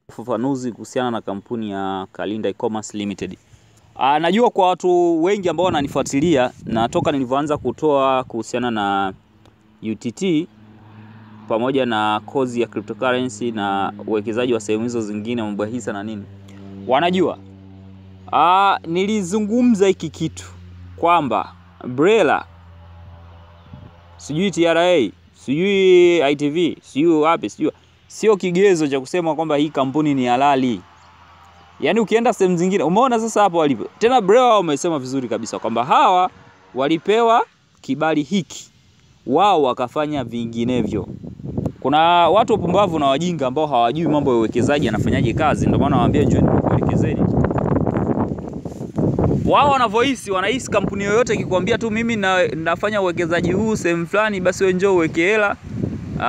Ufafanuzi kuhusiana na kampuni ya Kalynda E-commerce Limited. Najua kwa watu wengi ambao wananifuatilia na toka nilivyoanza kutoa kuhusiana na UTT pamoja na kozi ya cryptocurrency na uwekezaji wa sehemu hizo zingine, mambo ya hisa na nini, wanajua nilizungumza hiki kitu kwamba Brela, sijui TRA, sijui ITV, sijui wapi, sijui sio kigezo cha kusema kwamba hii kampuni ni halali. Yaani ukienda sehemu zingine, umeona sasa hapo walipo. Tena Brela wamesema vizuri kabisa kwamba hawa walipewa kibali hiki, wao wakafanya vinginevyo. Kuna watu wapumbavu na wajinga ambao hawajui mambo ya uwekezaji yanafanyaje kazi, ndio maana nawaambia njoo kuelekezeni. Wao wanahisi kampuni yoyote ikikwambia tu mimi nafanya uwekezaji huu sehemu fulani, basi wewe njoo uweke hela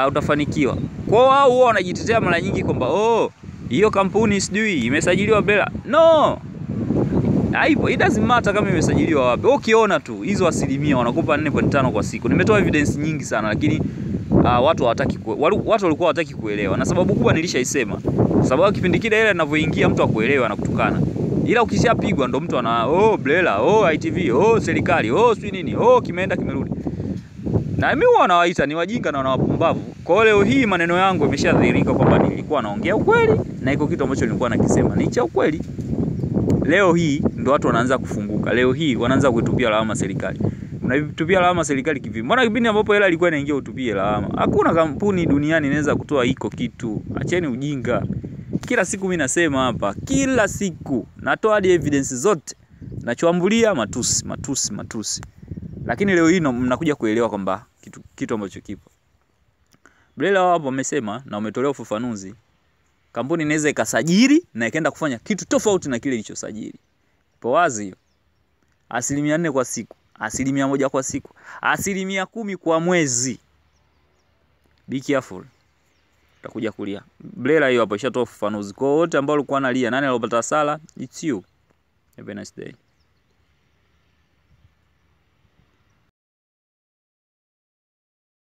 utafanikiwa. Kwa wao wanajitetea mara nyingi kwamba hiyo kampuni sijui imesajiliwa Brela. No. Haipo, it doesn't matter kama imesajiliwa wapi. Ukiona tu hizo asilimia wanakupa 4.5 kwa siku. Nimetoa evidence nyingi sana, lakini watu walikuwa hawataki kuelewa. Na sababu kubwa nilishaisema. Sababu kipindi kile ile ninavyoingia mtu akuelewa na kutukana. Ila ukishapigwa ndo mtu ana Brela, ITV, serikali, sijui nini, kimeenda kimerudi. Na mimi wanawaita ni wajinga na wanawapumbavu. Kwa leo hii maneno yangu yameshadhihirika kwamba nilikuwa naongea ukweli na iko kitu ambacho nilikuwa nakisema ni cha ukweli. Leo hii ndo watu wanaanza kufunguka. Leo hii wanaanza kuitupia lawama serikali. Unaitupia lawama serikali kivipi? Mbona kipindi ambapo hela ilikuwa inaingia utupie lawama? Hakuna kampuni duniani inaweza kutoa iko kitu. Acheni ujinga. Kila siku mimi nasema hapa, kila siku natoa hadi evidence zote. Nachoambulia matusi. Lakini leo hii mnakuja kuelewa kwamba kitu ambacho kipo. Brela wapo wamesema na umetolea ufafanuzi. Kampuni inaweza ikasajili na ikaenda kufanya kitu tofauti na kile ilichosajili. Ipo wazi hiyo. 4% kwa siku, 1% kwa siku, 10% kwa mwezi. Be careful. Utakuja kulia. Brela hiyo hapo ishatoa ufafanuzi. Kwa wote ambao walikuwa wanalia, nani alopata sala? It's you. Have a nice day.